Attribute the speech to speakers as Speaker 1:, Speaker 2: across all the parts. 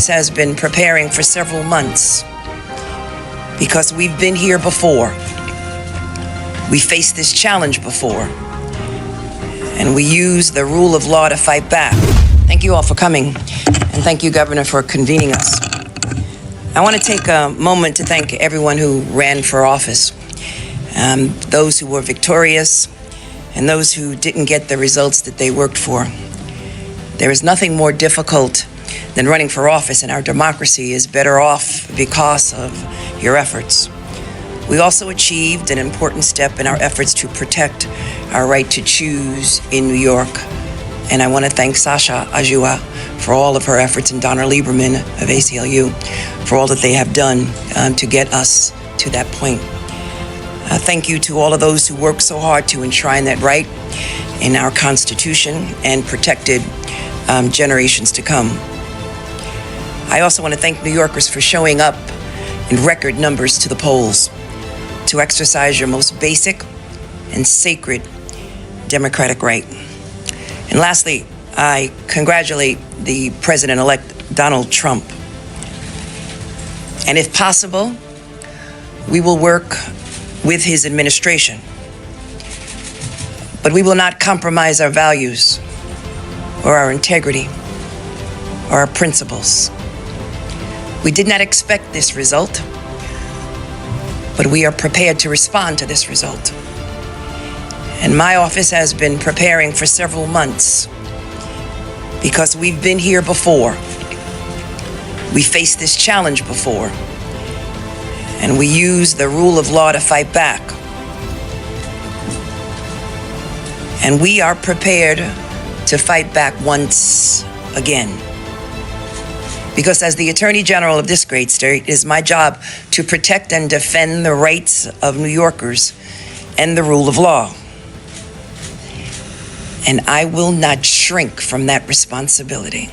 Speaker 1: office has been preparing for several months because we've been here before. We faced this challenge before, and we used the rule of law to fight back. Thank you all for coming, and thank you, Governor, for convening us. I want to take a moment to thank everyone who ran for office, those who were victorious and those who didn't get the results that they worked for. There is nothing more difficult than running for office, and our democracy is better off because of your efforts. We also achieved an important step in our efforts to protect our right to choose in New York. And I want to thank Sasha Ajua for all of her efforts, and Donna Lieberman of ACLU for all that they have done to get us to that point. Thank you to all of those who worked so hard to enshrine that right in our Constitution and protected generations to come. I also want to thank New Yorkers for showing up in record numbers to the polls to exercise your most basic and sacred democratic right. And lastly, I congratulate the President-elect Donald Trump. And if possible, we will work with his administration. But we will not compromise our values or our integrity or our principles. We did not expect this result, but we are prepared to respond to this result. And my office has been preparing for several months because we've been here before. We faced this challenge before, and we used the rule of law to fight back. And we are prepared to fight back once again. Because as the Attorney General of this great state, it is my job to protect and defend the rights of New Yorkers and the rule of law. And I will not shrink from that responsibility.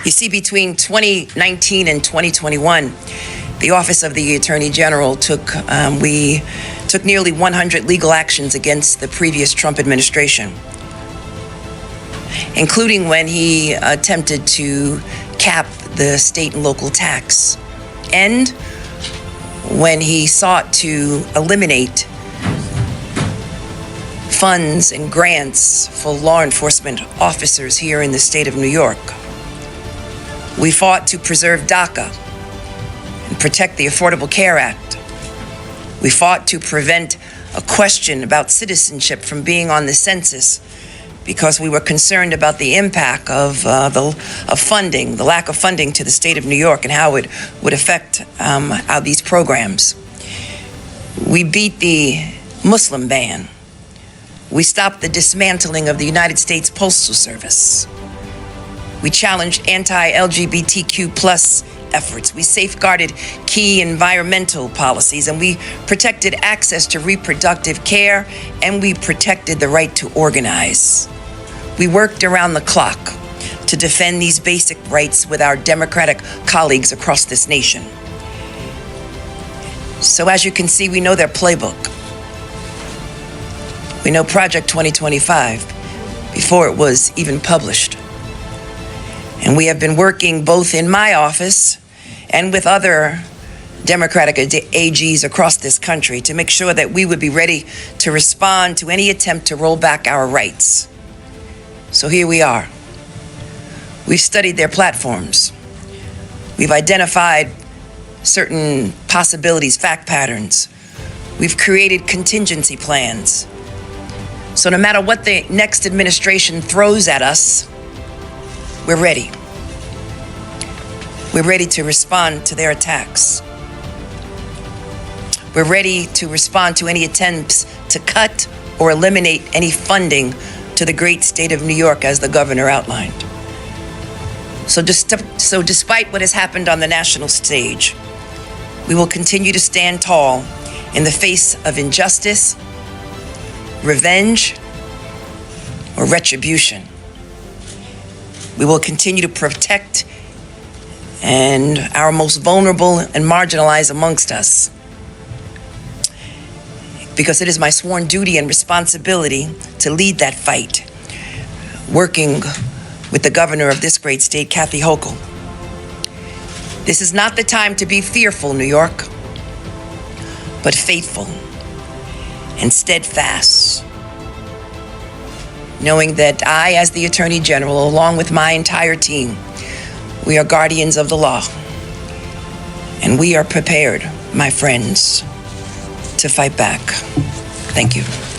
Speaker 1: You see, between 2019 and 2021, the Office of the Attorney General took nearly 100 legal actions against the previous Trump administration, including when he attempted to cap the state and local tax, and when he sought to eliminate funds and grants for law enforcement officers here in the state of New York. We fought to preserve DACA and protect the Affordable Care Act. We fought to prevent a question about citizenship from being on the census because we were concerned about the impact of funding, the lack of funding to the state of New York, and how it would affect these programs. We beat the Muslim ban. We stopped the dismantling of the United States Postal Service. We challenged anti-LGBTQ plus efforts. We safeguarded key environmental policies, and we protected access to reproductive care, and we protected the right to organize. We worked around the clock to defend these basic rights with our Democratic colleagues across this nation. So as you can see, we know their playbook. We know Project 2025 before it was even published. And we have been working both in my office and with other Democratic AGs across this country to make sure that we would be ready to respond to any attempt to roll back our rights. So here we are. We've studied their platforms. We've identified certain possibilities, fact patterns. We've created contingency plans. So no matter what the next administration throws at us, we're ready. We're ready to respond to their attacks. We're ready to respond to any attempts to cut or eliminate any funding to the great state of New York, as the governor outlined. So despite what has happened on the national stage, we will continue to stand tall in the face of injustice, revenge, or retribution. We will continue to protect and our most vulnerable and marginalized amongst us, because it is my sworn duty and responsibility to lead that fight, working with the governor of this great state, Kathy Hochul. This is not the time to be fearful, New York, but faithful and steadfast, knowing that I, as the Attorney General, along with my entire team, we are guardians of the law, and we are prepared, my friends, to fight back. Thank you.